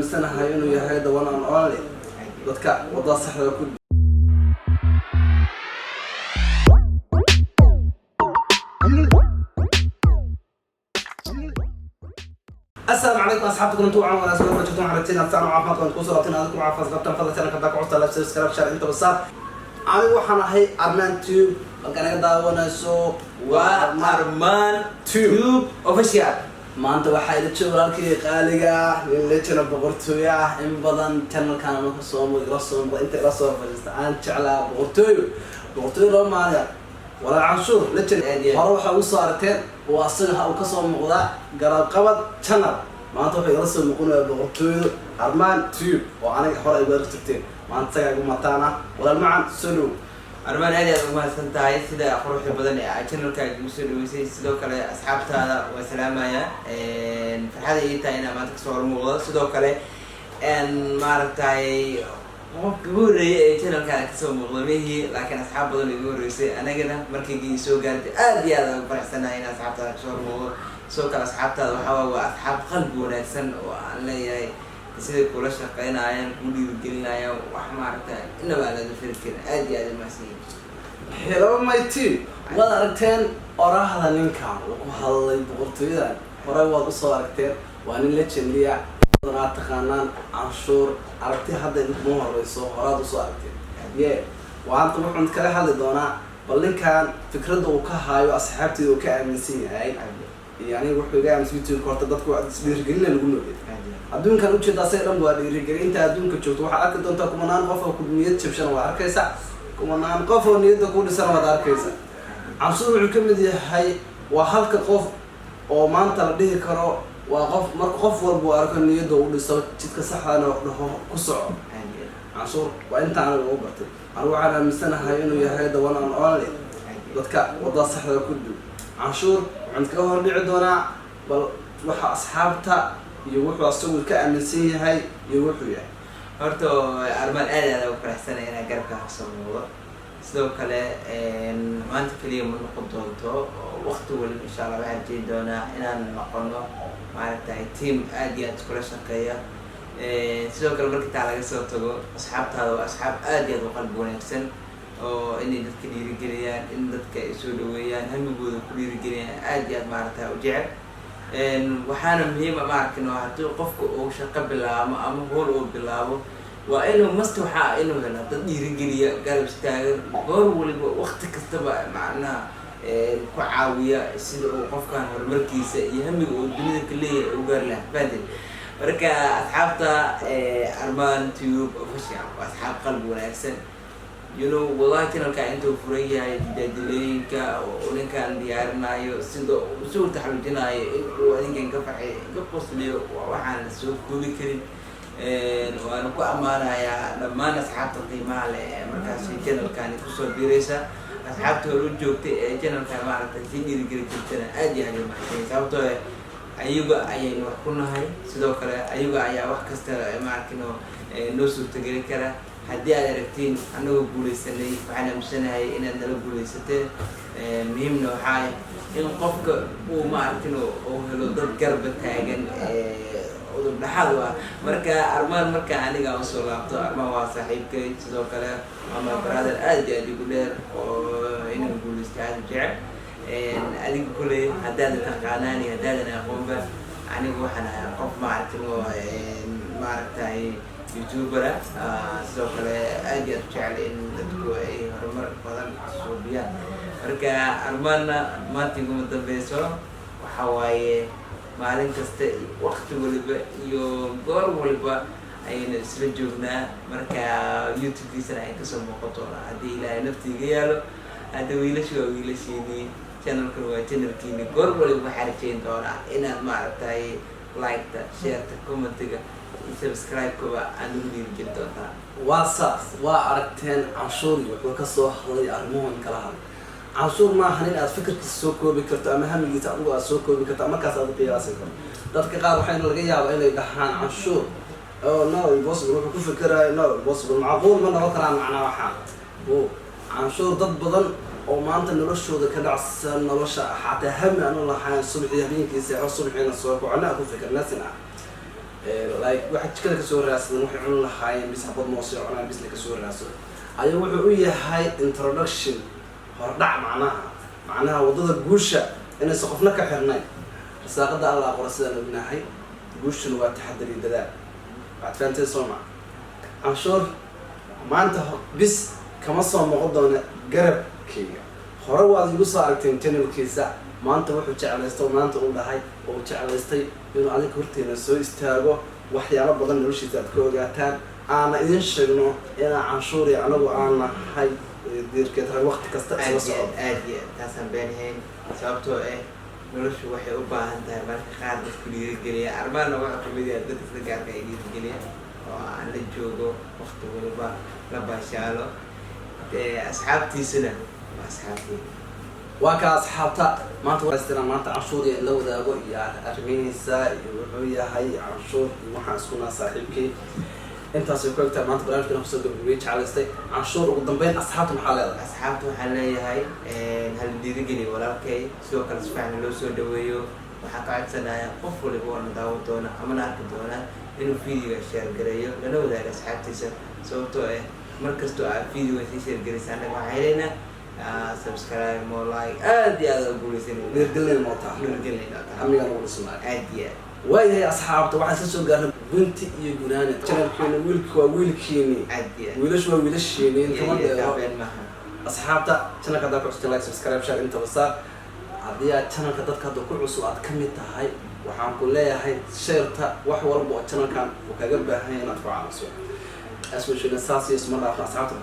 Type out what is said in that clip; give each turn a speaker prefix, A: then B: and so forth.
A: سنة هاي إنه يهيدا وانا أولي dadka wada saxda ku السلام عليكم اصحابكم انتم وعلى ولا سوف تجدون على تينا بتاعنا عافاكم كوسو رابطين هذاكم عافاس قبطان فضل تانا كداك عوستا لا سبسكرايب شير انت بصار انا waxaan ahay Arman Tube halkaan ka daawanayso
B: waa Arman Tube official
A: maanta waxa ila jooga halkii qaaliga leechana boqortooyo ah in badan channelkan ma ka soo muuqdo inta ila soo fadhiista aan jeclaa boqortooyo loo maaliya wala canshuur leechen hore waxa uu soo arteen oo asaga uu ka soo muuqda garab qabad channel maanta waxa ila soo muuqanaya boqortooyo Arman Tube oo aniga hore ay weerartay maanta ayagu mataana wala macaan sulu
B: Arman aad aad uma santahay sida quruxda badan ee channelkaaga ugu soo dhaweysay sidoo kale asxaabtaada waa salaamaya farxada ii tahay inaan maanta kasoo hormuuqdo sidoo kale maaragtay qofka ugu horeeyay ee channelkaaga kasoo muuqdo mehi laakiin asxaab badan igu horeysay anagana markii soo gaartay aad iyo aad ugu faraxsanahay inaan asxaabtaada kasoo hormuuqdo sidoo kale asxaabtaada waa asxaab qalbi wanaagsan oo aan leeyahay sida kula shaqeynayaan ku dhiirigelinayaan wax maaragtay inaba aan la fikrin aad iyo aad maasiin
A: hello my team wada aragteen orahda ninkan ku hadlay boqortooyada hore waad u soo aragteen waa nin legendia dadana taqaanaan canshuur aragti hadda inuu horeyso horaad u soo aragteen waanta wuxuu kala hadli doonaa bal ninkan fikradda uu ka haayo asxaabtiisa uu ka aaminsan yahay yani wuxuu iga aaminsan YouTube horta dadku dhiirigelin lagu noqday adduunkan u jeedaa say dhan waa dhiirigelin inta adduunka joogto waxa arki doontaa kumanaan qof oo ku niyad jabshan waa arkaysa kumanaan qof oo niyadda ku dhisan waa arkaysa canshuur wuxuu ka mid yahay waa halka qof oo maanta la dhihi karo waa qof marka qof walba uu arko niyadda uu dhiso jidka saxda ah dhaho ku soco canshuur waa inta aan ugu bartay anigu waxaan aaminsanahay inuu yahay dawan aan only dadka wada saxda ku dhow canshuur waxaan ka hor dhici doonaa bal waxa asxaabta iyo wuxuu asagu ka aaminsan yahay iyo wuxuu yahay
B: horta Arman aad aad ugu faraxsanahay inaan garabka kasoo muuqdo sidoo kale maanta kaliya ma noqon doonto waqti waliba insha Allah waxaan jeedi doonaa inaan noqono maaragtay team aad iyo aad iskula shaqeeya sidoo kale markii taa laga soo tago asxaabtaada waa asxaab aad iyo aad u qalbi wanaagsan oo inay dadka dhiirigeliyaan in dadka ay soo dhaweeyaan hamigooda ku dhiirigeliyaan aad iyo aad maaragtay u jecel waxaana muhiim ah maarkino haddii qofka uu shaqo bilaabo ama hool uu bilaabo waa inuu waxa inuu helo dad dhiirigeliya garab istaagan goor waliba waqti kastaba macnaha ku caawiya sida uu qofkan horumarkiisa iyo hamiga uu dunida ka leeyahay u gaar lahaa baadil marka asxaabta Arman Tube official waa asxaab qalbi wanaagsan والله channelka intuu furan yahay dadileenka oo ninkan diyaarinayo sida uu soo taxalujinayo inuu adinkan ka farxay ka qosliyo waxaan soo koobi karin waan ku amaanayaa dhammaan asxaabta qiimaha leh markaas channelkan ku soo biiraysa asxaabta hore joogtay ee channelka maaragtay si dhiirigelin jirtana aad iyo aad u mahadsan sababtoo ayaga ayaynu wax ku nahay sidoo kale ayaga ayaa wax kasta maarkino noo suurtagelin kara haddii aad aragtiin anagoo guuleysanay waxaan aaminsanahay inaad nala guuleysateen muhiimna waxaa in qofka uu maarkin oo helo dad garba taagan udub dhaxal ah marka Arman marka aniga u soo laabto Arman waa saaxiibkay sidoo kale ama brother aad iyo aad ugu dheer oo inuu guuleystay aad jecel adiga kulay haddaad taqaanaan haddaadan aqoonba anigu waxaan ahay qof maarkin oo maaragtay YouTuber sidoo kale aad iyo aad jecel in dadku ay horumar badan suubiyaan marka Armanna maanta ugu dambayso waxa waaye maalin kasta waqti waliba iyo goor waliba ayaynu isla joognaa marka YouTube-kiisana ay kasoo muuqato haddii ilaahay naftiga yaalo hadda wiilashiini channelkan waa channelkiini goor waliba waxaa rajayn doonaa inaad maaragtay like-ta share-ta comment-ga subscribe-kuba aan ugu dhiirigelin doontaa
A: waasaas waa aragteen canshuur wuxuu ka soo hadlay arrimahan kala hadlay canshuur ma ahan in aad fikirkiisa soo koobi karto ama hamigiisa adigu aad soo koobi karto markaas aad qiyaasi karto dadka qaar waxayna laga yaabaa inay dhahaan canshuur oo no impossible wuxuu ku fikirayo no impossible macquul ma noqon karaan macnaa waxaan canshuur dad badan oo maanta noloshooda ka dhacsan nolosha xataa hami aanu lahayn subaxii habeenkiisa oo subaxiina soo kocona ku fikirnaa like waxa jikada kasoo raadsadan waxay cuni lahaayeen bis xabad moos iyo cunaan bis la kasoo raadsado ayuu wuxuu u yahay introduction hordhac macnaha wadada guusha inaysan qofna ka xirnayn rasaaqada allah qora sidaan ognahay guushuna waa taxadar iyo dadaal waxaad fahanteen soo maa canshuur maanta bis kama soo noqon doona garabkayga hore waad igu soo aragteen channelkiisa maanta wuxuu jeclaystay maanta uu dhahay oo jeclaystay inuu adiga horteena soo istaago waxyaalo badan noloshiisa aad ka ogaataan aana idin sheegno inaan canshuur iyo anagu aan nahay diirkeed rag waqti kasta isla socdo
B: aad iyo taasaan beenahayn sababtoo noloshu waxay u baahan tahay marka qaar dadku dhiirigeliya armaana waxaa kamid yahay dadka sida gaarka ay dhiirigeliya oo aan la joogo waqti waliba la baashaalo asxaabtiisuna waa asxaabtii
A: waa ka asxaabta maanta waxaan maanta canshuur iyo la wadaago iyo arrimihiisa iyo wuxuu yahay canshuur iyo waxaan isku naa saaxiibkii intaas ay ku egtahay maanta barnaamijkan kusoo gabagabay jeclaystay canshuur ugu dambeyn asxaabta maxaa leedahay
B: asxaabta waxaan leeyahay hal dhiirigeliya walaalkay sidoo kale si fiican loo soo dhaweeyo waxaan ka codsanaya qof waliba oo na daawan doona ama na arki doona inuu videoga share gareeyo lana wadaago asxaabtiisa sababtoo markastoo aad videoga sii share garaysa annaga waxaan helaynaa subscribe more like aad iyo aad ugu guuleysan
A: dhiirgelin mootaa amiga nagu dhisnaa
B: aad iyo aad
A: waayahay asxaabta waxaan soo gaarnay gunti iyo gunaanad channelkeena wiilka waa wiilkeeni wiilashu waa wiilasheeni kama dheero asxaabta channelka haddaa ku cusubteen like subscribe share inta wasaar haddii aad channelka dadka hadda ku cusub aad ka mid tahay waxaan ku leeyahay shareta wax walba oo channelkan uu kaga baahan yahay inaad ku caawiso aswashina saas iyo isma dhaafna asxaabta